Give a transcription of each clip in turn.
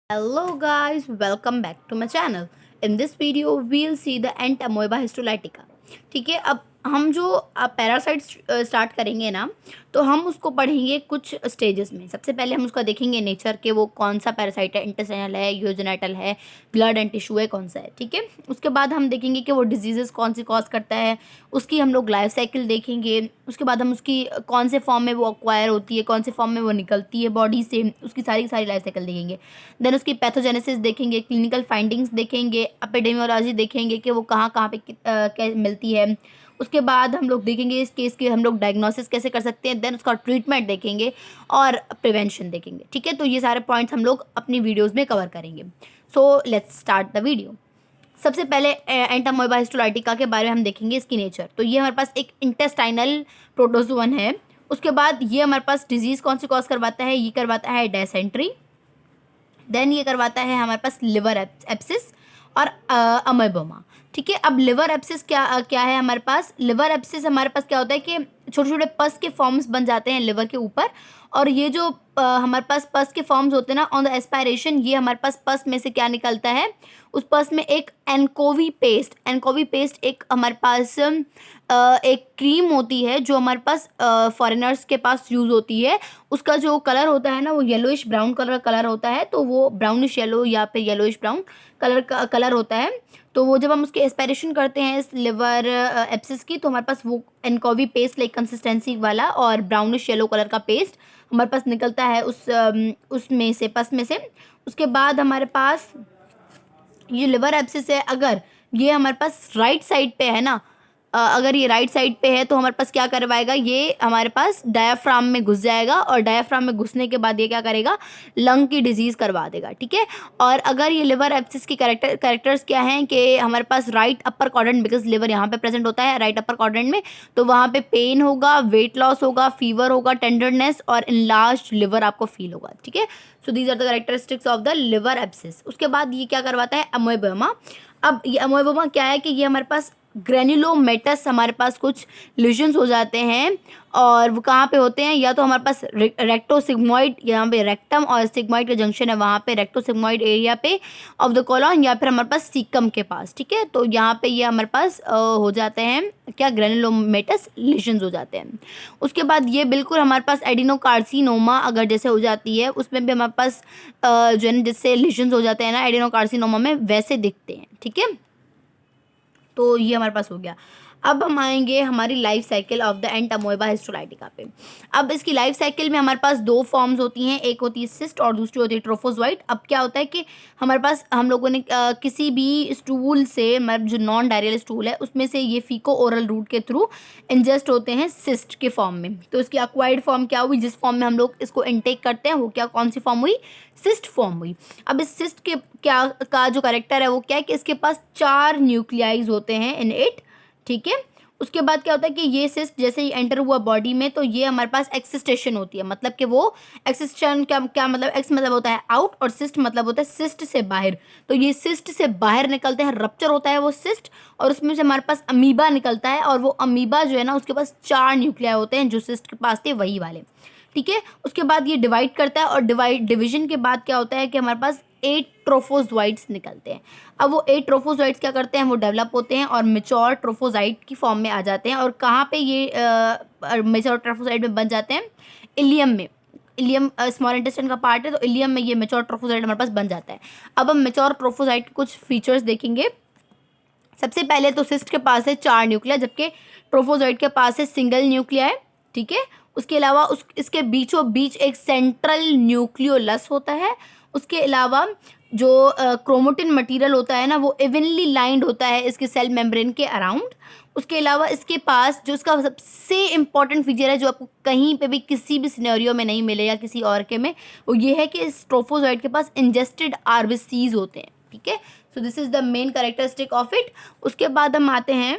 Hello guys, welcome back to my channel. In this video, we'll see the ant amoeba histolytica. ठीक है, अब हम जो parasite start करेंगे ना, तो हम उसको पढ़ेंगे कुछ स्टेजेस में। सबसे पहले हम उसका देखेंगे नेचर के, वो कौन सा पैरासाइट है, इंटेस्टाइनल है, यूजेनाइटल है, ब्लड एंड टिश्यू है, कौन सा है। ठीक है, उसके बाद हम देखेंगे कि वो डिजीजेस कौन सी कॉज करता है, उसकी हम लोग लाइफ साइकिल देखेंगे। उसके बाद हम उसकी कौन से फॉर्म में वो अक्वायर होती है, कौन से फॉर्म में वो निकलती है बॉडी से, उसकी सारी की सारी लाइफ साइकिल देखेंगे। देन उसकी पैथोजेनेसिस देखेंगे, क्लिनिकल फाइंडिंग्स देखेंगे, एपिडेमियोलॉजी देखेंगे कि वो कहाँ कहाँ पे मिलती है। उसके बाद हम लोग देखेंगे इस केस की हम लोग डायग्नोसिस कैसे कर सकते हैं। देन उसका ट्रीटमेंट देखेंगे और प्रिवेंशन देखेंगे। ठीक है, तो ये सारे पॉइंट्स हम लोग अपनी वीडियोज़ में कवर करेंगे। So let's start the video. सबसे पहले एंट अमोeba हिस्टोलाइटिका के बारे में हम देखेंगे इसकी नेचर। तो ये हमारे पास एक इंटेस्टाइनल प्रोटोजोअन है। उसके बाद ये हमारे पास डिजीज़ कौन सी कॉज करवाता है, ये करवाता है डायसेंट्री। देन ये करवाता है हमारे पास लिवर एप्सिस और अमेबोमा। ठीक है, अब लिवर एप्सिस क्या है हमारे पास। लिवर एप्सिस हमारे पास क्या होता है कि छोटे छोटे पस के फॉर्म्स बन जाते हैं लिवर के ऊपर। और ये जो हमारे पास पस के फॉर्म्स होते हैं ना, ऑन द एस्पायरेशन ये हमारे पास पस में से क्या निकलता है, उस पस में एक एनकोवी पेस्ट एक हमारे पास एक क्रीम होती है जो हमारे पास फॉरेनर्स के पास यूज़ होती है। उसका जो कलर होता है ना, वो येलोइश ब्राउन कलर का कलर होता है। तो वो ब्राउनिश येलो या फिर येलोइश ब्राउन कलर का कलर होता है। तो वो जब हम उसकी एस्पायरेशन करते हैं इस लिवर एप्सिस की, तो हमारे पास वो एनकोवी पेस्ट लाइक कंसिस्टेंसी वाला और ब्राउनिश येलो कलर का पेस्ट हमारे पास निकलता है उसमें से, पस में से। उसके बाद हमारे पास ये लिवर एब्सिस है, अगर ये हमारे पास राइट साइड पे है ना, अगर ये राइट साइड पे है तो हमारे पास क्या करवाएगा, ये हमारे पास डायाफ्राम में घुस जाएगा और डायाफ्राम में घुसने के बाद ये क्या करेगा, लंग की डिजीज़ करवा देगा। ठीक है, और अगर ये लिवर एब्सिस की कैरेक्टर्स क्या हैं कि हमारे पास right upper quadrant, because liver यहाँ पे प्रेजेंट होता है राइट अपर क्वाड्रेंट में, तो वहाँ पे पेन होगा, वेट लॉस होगा, फीवर होगा, टेंडरनेस और इनलार्ज्ड लिवर आपको फील होगा। ठीक है, so these are the characteristics of the liver abscess. उसके बाद ये क्या करवाता है, अमोएबोमा। अब ये अमोएबोमा क्या है कि ये हमारे पास ग्रेन्युलोमेटस, हमारे पास कुछ लीजन्स हो जाते हैं। और वो कहाँ पे होते हैं, या तो हमारे पास रेक्टोसिग्मोइड, यहाँ पे रेक्टम और सिग्मोइड का जंक्शन है, वहाँ पे रेक्टोसिग्मोइड एरिया पे ऑफ द कॉलॉन, या फिर हमारे पास सीकम के पास। ठीक है, तो यहाँ पे ये हमारे पास हो जाते हैं क्या, ग्रेन्युलोमेटस लीजन्स हो जाते हैं। उसके बाद ये बिल्कुल हमारे पास एडिनोकार्सिनोमा अगर जैसे हो जाती है, उसमें भी हमारे पास जो है ना, जिससे लीजन्स हो जाते हैं ना एडिनोकार्सिनोमा में, वैसे दिखते हैं। ठीक है, तो ये हमारे पास हो गया। अब हम आएंगे हमारी life cycle of the entamoeba histolytica पे। अब इसकी लाइफ साइकिल में हमारे पास दो फॉर्म्स होती हैं, एक होती है सिस्ट और दूसरी होती है ट्रोफोजोइट। अब क्या होता है कि हमारे पास हम लोगों ने किसी भी स्टूल से, मतलब जो नॉन डायरियल स्टूल है उसमें से ये फीको ओरल रूट के थ्रू इंजेस्ट होते हैं सिस्ट के फॉर्म में। तो इसकी अक्वायर्ड फॉर्म क्या हुई, जिस फॉर्म में हम लोग इसको इनटेक करते हैं वो क्या, कौन सी फॉर्म हुई, सिस्ट फॉर्म हुई। अब इस सिस्ट के क्या का जो करेक्टर है वो क्या है कि इसके पास 4 न्यूक्लियाइज होते हैं इन इट। ठीक है, उसके बाद क्या होता है कि ये सिस्ट जैसे ही एंटर हुआ बॉडी में, तो ये हमारे पास एक्सिस्टेशन होती है। मतलब कि वो एक्सिस्टेशन क्या मतलब, एक्स मतलब होता है आउट और सिस्ट मतलब होता है सिस्ट से बाहर। तो ये सिस्ट से बाहर निकलते हैं, रप्चर होता है वो सिस्ट, और उसमें से हमारे पास अमीबा निकलता है। और वो अमीबा जो है ना, उसके पास 4 न्यूक्लियाई होते हैं जो सिस्ट के पास थे वही वाले। ठीक है, उसके बाद ये डिवाइड करता है और डिवीजन के बाद क्या होता है कि हमारे पास 8 ट्रोफोजोइड्स निकलते हैं। अब वो 8 ट्रोफोजोइड्स क्या करते हैं, वो डेवलप होते हैं और मेच्योर ट्रोफोजाइट की फॉर्म में आ जाते हैं। और कहाँ पे ये मेच्योर ट्रोफोजाइट में बन जाते हैं, इलियम में। इलियम स्मॉल इंटेस्टाइन का पार्ट है, तो इलियम में ये मेच्योर ट्रोफोजाइट हमारे पास बन जाता है। अब हम मेच्योर ट्रोफोजाइट के कुछ फीचर्स देखेंगे। सबसे पहले तो सिस्ट के पास है 4 न्यूक्लिया, जबकि ट्रोफोजोइट के पास है सिंगल न्यूक्लिया है। ठीक है, उसके अलावा इसके बीचों बीच एक सेंट्रल न्यूक्लियोलस होता है। उसके अलावा जो क्रोमोटिन मटेरियल होता है ना, वो इवनली लाइंड होता है इसके सेल मेम्ब्रेन के अराउंड। उसके अलावा इसके पास जो इसका सबसे इम्पॉर्टेंट फीचर है, जो आपको कहीं पे भी किसी भी सिनेरियो में नहीं मिले या किसी और के में, वो ये है कि इस ट्रोफोजोइट के पास इंजेस्टेड आरबीसीज होते हैं। ठीक है, so this is the main characteristic of it. उसके बाद हम आते हैं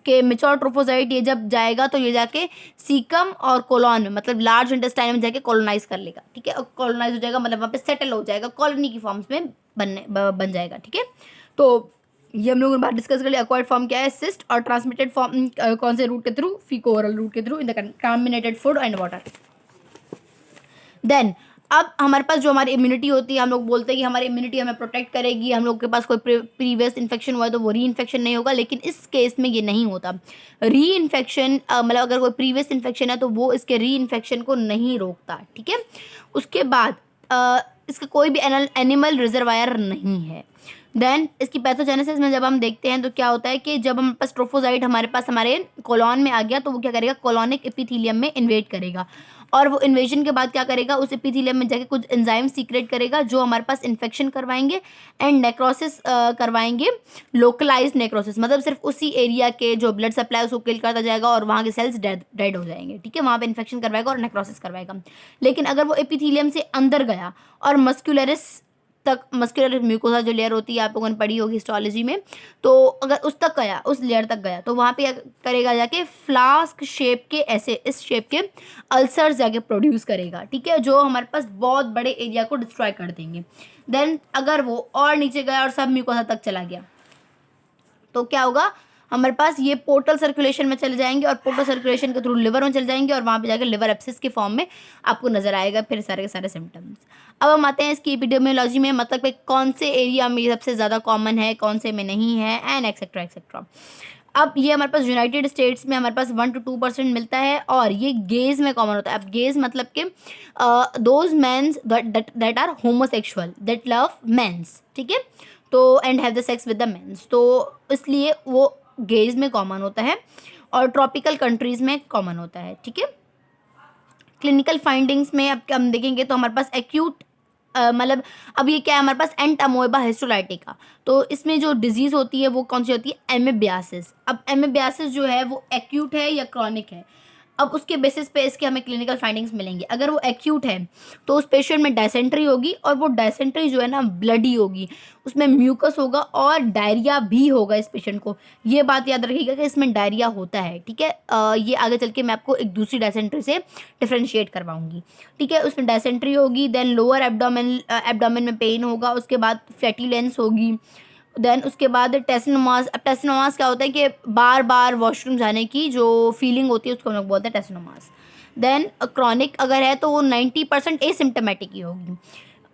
कि मेच्योर ट्रोफोजाइट ये जब जाएगा तो ये जाके सीकम और कोलॉन में, मतलब लार्ज इंटेस्टाइन में जाके कॉलोनाइज कर लेगा। ठीक है, और कॉलोनाइज हो जाएगा मतलब वहाँ पे सेटल हो जाएगा, कॉलोनी की फॉर्म्स में बन जाएगा। ठीक है, तो ये हम लोगों ने बात डिस्कस कर लिया। एक्वायर्ड फॉर्म क्या है, सिस्ट, और ट्रांसमिटेड फॉर्म कौन से रूट के थ्रू, फीको ओरल रूट के through in the contaminated food and water. Then अब हमारे पास जो हमारी इम्यूनिटी होती है, हम लोग बोलते हैं कि हमारी इम्यूनिटी हमें प्रोटेक्ट करेगी, हम लोग के पास कोई प्रीवियस इन्फेक्शन हुआ है तो वो री इन्फेक्शन नहीं होगा, लेकिन इस केस में ये नहीं होता। री इन्फेक्शन मतलब अगर कोई प्रीवियस इन्फेक्शन है तो वो इसके री इन्फेक्शन को नहीं रोकता, ठीक है। उसके बाद इसका कोई भी एनिमल रिजर्वायर नहीं है। देन इसकी पैथोजेनेसिस में जब हम देखते हैं तो क्या होता है कि जब हमारे पास ट्रोफोजाइट हमारे पास हमारे कोलॉन में आ गया तो वो क्या करेगा, कोलॉनिक एपिथेलियम में इन्वेड करेगा, और वो इन्वेजन के बाद क्या करेगा, उस एपिथेलियम में जाके कुछ एंजाइम सीक्रेट करेगा जो हमारे पास इन्फेक्शन करवाएंगे एंड नेक्रोसिस करवाएंगे। लोकलाइज्ड नेक्रोसिस मतलब सिर्फ उसी एरिया के जो ब्लड सप्लाई उसको किल करता जाएगा और वहाँ के सेल्स डेड हो जाएंगे, ठीक है। वहाँ पे इन्फेक्शन करवाएगा और नेक्रोसिस करवाएगा। लेकिन अगर वो एपिथेलियम से अंदर गया और मस्कुलरिस तक, मस्कुलर म्यूकोसा जो लेयर होती है आप लोगों ने पढ़ी होगी हिस्टोलॉजी में, तो अगर उस तक गया, उस लेयर तक गया तो वहाँ पे क्या करेगा, जाके फ्लास्क शेप के ऐसे इस शेप के अल्सर्स जाके प्रोड्यूस करेगा, ठीक है, जो हमारे पास बहुत बड़े एरिया को डिस्ट्रॉय कर देंगे। देन अगर वो और नीचे गया और सब म्यूकोसा तक चला गया तो क्या होगा, हमारे पास ये पोर्टल सर्कुलेशन में चले जाएंगे और पोर्टल सर्कुलेशन के थ्रू लिवर में चले जाएंगे और वहाँ पे जाकर लिवर एब्सिस के फॉर्म में आपको नजर आएगा फिर सारे के सारे सिम्टम्स। अब हम आते हैं इसकी एपिडेमियोलॉजी में, मतलब कि कौन से एरिया में सबसे ज़्यादा कॉमन है, कौन से में नहीं है, एंड एक्सेट्रा एक्सेट्रा। अब ये हमारे पास यूनाइटेड स्टेट्स में हमारे पास 1 to 2% मिलता है और ये गेज में कॉमन होता है। अब गेज मतलब कि those mens that are homosexual that love mens, ठीक है, तो and have the sex with the mens, तो इसलिए वो गेज में कॉमन होता है और ट्रॉपिकल कंट्रीज में कॉमन होता है, ठीक है। क्लिनिकल फाइंडिंग्स में अब हम देखेंगे तो हमारे पास एक्यूट मतलब अब ये क्या है, हमारे पास एंट अमोएबा हिस्टोलाइटिका, तो इसमें जो डिजीज़ होती है वो कौन सी होती है, एमेबियासिस। अब एमेबियासिस जो है वो एक्यूट है या क्रॉनिक है, अब उसके बेसिस पे इसके हमें क्लिनिकल फाइंडिंग्स मिलेंगे। अगर वो एक्यूट है तो उस पेशेंट में डायसेंट्री होगी और वो डायसेंट्री जो है ना ब्लडी होगी, उसमें म्यूकस होगा और डायरिया भी होगा इस पेशेंट को। ये बात याद रखिएगा कि इसमें डायरिया होता है, ठीक है। ये आगे चल के मैं आपको एक दूसरी डायसेंट्री से डिफ्रेंशिएट करवाऊंगी, ठीक है। उसमें डायसेंट्री होगी, देन लोअर एब्डोमेन में पेन होगा, उसके बाद फ्लैटुलेंस होगी, देन उसके बाद टेस्टिनोमास। अब टेस्टिनोमास क्या होता है कि बार बार वॉशरूम जाने की जो फीलिंग होती है उसको हम लोग बोलते हैं टेस्टिनोमास। देन क्रॉनिक अगर है तो वो 90% एसिम्टोमेटिक ही होगी,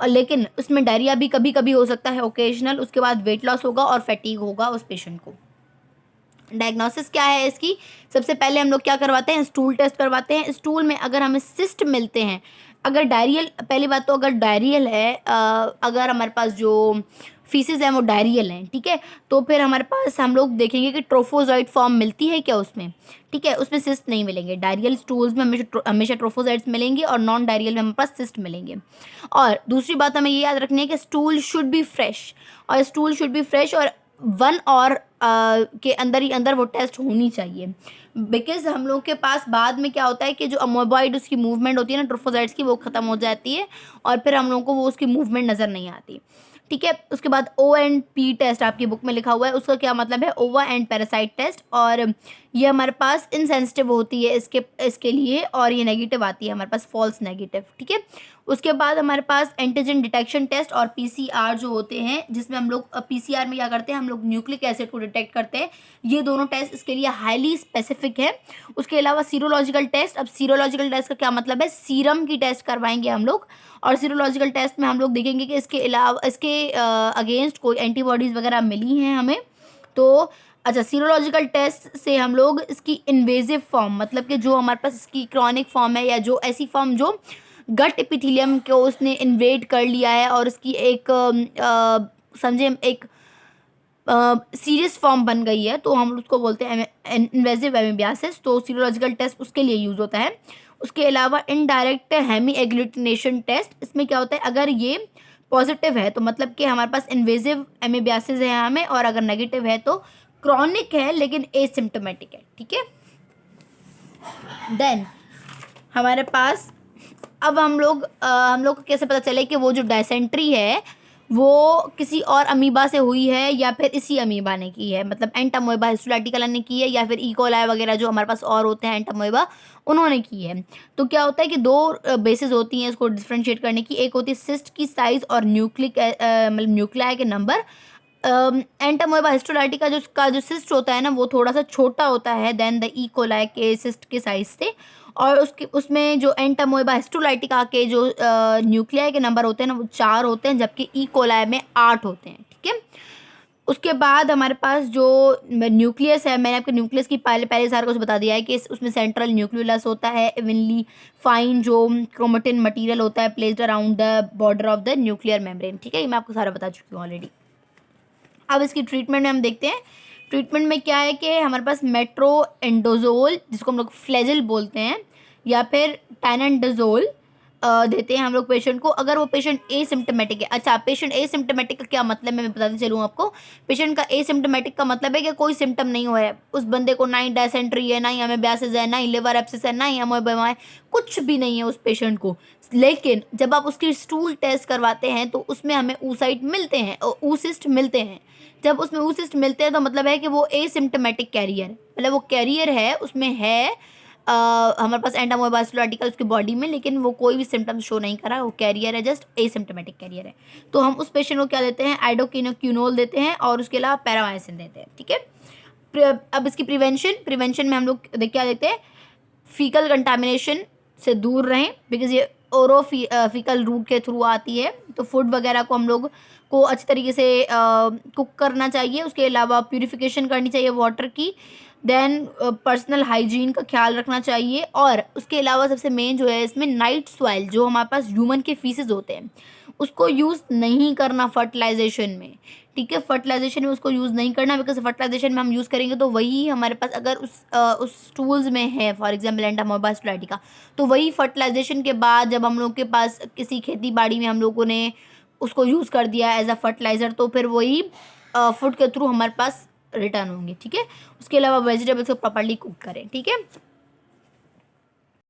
लेकिन उसमें डायरिया भी कभी कभी हो सकता है, ओकेजनल। उसके बाद वेट लॉस होगा और फैटीग होगा उस पेशेंट को। डायग्नोसिस क्या है इसकी, सबसे पहले हम लोग क्या करवाते हैं, स्टूल टेस्ट करवाते हैं। स्टूल में अगर हमें सिस्ट मिलते हैं, अगर डायरियल, पहली बात तो अगर डायरियल है, अगर हमारे पास जो फीसिस हैं वो डायरियल हैं, ठीक है, तो फिर हमारे पास हम लोग देखेंगे कि ट्रोफोजॉइड फॉर्म मिलती है क्या उसमें, ठीक है, उसमें सिस्ट नहीं मिलेंगे। डायरियल स्टूल्स में हमेशा ट्रोफोजॉइड्स मिलेंगे और नॉन डायरियल में हमारे पास सिस्ट मिलेंगे। और दूसरी बात हमें ये याद रखनी है कि स्टूल शुड बी फ्रेश, और स्टूल शुड बी फ्रेश और 1 आवर के अंदर ही अंदर वो टेस्ट होनी चाहिए, बिकॉज हम लोग के पास बाद में क्या होता है कि जो अमोबॉइड उसकी मूवमेंट होती है ना ट्रोफोजाइट्स की, वो ख़त्म हो जाती है और फिर हम लोगों को वो उसकी मूवमेंट नज़र नहीं आती, ठीक है। उसके बाद ONP टेस्ट आपकी बुक में लिखा हुआ है, उसका क्या मतलब है, ओवा एंड पैरासाइट टेस्ट, और ये हमारे पास इनसेंसिटिव होती है इसके लिए, और ये नेगेटिव आती है हमारे पास, फॉल्स नेगेटिव, ठीक है। उसके बाद हमारे पास एंटीजन डिटेक्शन टेस्ट और PCR जो होते हैं, जिसमें हम लोग PCR में क्या करते हैं, हम लोग न्यूक्लिक एसिड को डिटेक्ट करते हैं। ये दोनों टेस्ट इसके लिए हाईली स्पेसिफिक है। उसके अलावा सीरोलॉजिकल टेस्ट, अब सीरोलॉजिकल टेस्ट का क्या मतलब है, सीरम की टेस्ट करवाएंगे हम लोग, और सीरोलॉजिकल टेस्ट में हम लोग देखेंगे कि इसके अलावा इसके अगेंस्ट कोई एंटीबॉडीज़ वगैरह मिली हैं हमें, तो अच्छा सीरोलॉजिकल टेस्ट से हम लोग इसकी इन्वेजिव फॉर्म, मतलब कि जो हमारे पास इसकी क्रॉनिक फॉर्म है या जो ऐसी फॉर्म जो गट एपिथेलियम को उसने इन्वेड कर लिया है और उसकी एक समझे एक सीरियस फॉर्म बन गई है, तो हम उसको बोलते हैं इन्वेजिव एमेबियासिस, तो सीरोलॉजिकल टेस्ट उसके लिए यूज़ होता है। उसके अलावा इनडायरेक्ट हेमी एग्लूटिनेशन टेस्ट, इसमें क्या होता है, अगर ये पॉजिटिव है तो मतलब कि हमारे पास इन्वेजिव एमेबियासिस है हमें, और अगर नेगेटिव है तो क्रॉनिक है लेकिन एसिम्टोमेटिक है, ठीक है। देन हमारे पास अब हम लोग को कैसे पता चले कि वो जो डायसेंट्री है वो किसी और अमीबा से हुई है या फिर इसी अमीबा ने की है, मतलब एंट अमोएबा हिस्टोलाइटिका ने की है या फिर इकोलाई वगैरह जो हमारे पास और होते हैं एंट अमोएबा उन्होंने की है। तो क्या होता है कि 2 बेसिस होती हैं इसको डिफ्रेंशिएट करने की, एक होती है सिस्ट की साइज़ और न्यूक्लिक मतलब न्यूक्लियाई के नंबर, एंटामोeba हिस्टोलाइटिका जो सिस्ट होता है ना, वो थोड़ा सा छोटा होता है देन द ई कोलाई के सिस्ट के साइज से। और उसमें जो एंटामोeba हिस्टोलाइटिका के जो न्यूक्लियाई के नंबर होते हैं ना, वो 4 होते हैं, जबकि ई कोलाई में 8 होते हैं। ठीक है, उसके बाद हमारे पास जो न्यूक्लियस है, मैंने आपके न्यूक्लियस की पहले सारा कुछ बता दिया है कि उसमें सेंट्रल न्यूक्लियस होता है, इवनली फाइन जो क्रोमेटिन मटेरियल होता है placed around the border of the nuclear membrane. ठीक है, ये मैं आपको सारा बता चुकी हूँ ऑलरेडी। अब इसकी ट्रीटमेंट में हम देखते हैं, ट्रीटमेंट में क्या है कि हमारे पास मेट्रोएंडोजोल, जिसको हम लोग फ्लैजिल बोलते हैं, या फिर टैनेंडाजोल देते हैं हम लोग पेशेंट को, अगर वो पेशेंट एसिम्प्टोमेटिक है। अच्छा, पेशेंट एसिम्प्टोमेटिक का क्या मतलब है मैं बताते चलूँ आपको। पेशेंट का एसिम्प्टोमेटिक का मतलब है कि कोई सिम्टम नहीं हुआ है उस बंदे को, ना ही डायसेंट्री है, ना ही अमेबियासिस है, ना ही लिवर एब्सिस है, ना ही अमोएबा है, कुछ भी नहीं है उस पेशेंट को। लेकिन जब आप उसकी स्टूल टेस्ट करवाते हैं तो उसमें हमें oocyte मिलते हैं, oocyst मिलते हैं। जब उसमें oocyst मिलते हैं तो मतलब है कि वो एसिम्प्टोमेटिक कैरियर है, मतलब वो कैरियर है, उसमें है हमारे पास एंटामोएबा हिस्टोलाइटिका उसकी बॉडी में, लेकिन वो कोई भी सिम्टम्स शो नहीं कर रहा है, वो कैरियर है, जस्ट एसिम्प्टोमेटिक कैरियर है। तो हम उस पेशेंट को क्या देते हैं, आइडोक्विनोल देते हैं और उसके अलावा पैरामाइसिन देते हैं। ठीक है, अब इसकी प्रिवेंशन में हम लोग क्या देते हैं, फीकल कंटामिनेशन से दूर रहें, बिकॉज ये फीकल रूट के थ्रू आती है। तो फूड वगैरह को हम लोग को अच्छी तरीके से कुक करना चाहिए, उसके अलावा प्यूरिफिकेशन करनी चाहिए वाटर की, देन पर्सनल हाइजीन का ख्याल रखना चाहिए। और उसके अलावा सबसे मेन जो है इसमें नाइट सॉइल, जो हमारे पास ह्यूमन के फीसेस होते हैं, उसको यूज़ नहीं करना फर्टिलाइजेशन में। ठीक है, फर्टिलाइजेशन में उसको यूज़ नहीं करना, बिकॉज फर्टिलाइजेशन में हम यूज़ करेंगे तो वही हमारे पास अगर उस टूल्स में है, फॉर एग्जाम्पल एंटामोएबा हिस्टोलाइटिका, तो वही फर्टिलाइजेशन के बाद जब हम लोग के पास किसी खेती बाड़ी में हम लोगों ने उसको यूज़ कर दिया एज अ फर्टिलाइज़र, तो फिर वही फूड के थ्रू हमारे पास रिटर्न होंगे। ठीक है, उसके अलावा वेजिटेबल्स को प्रॉपर्ली कुक करें। ठीक है,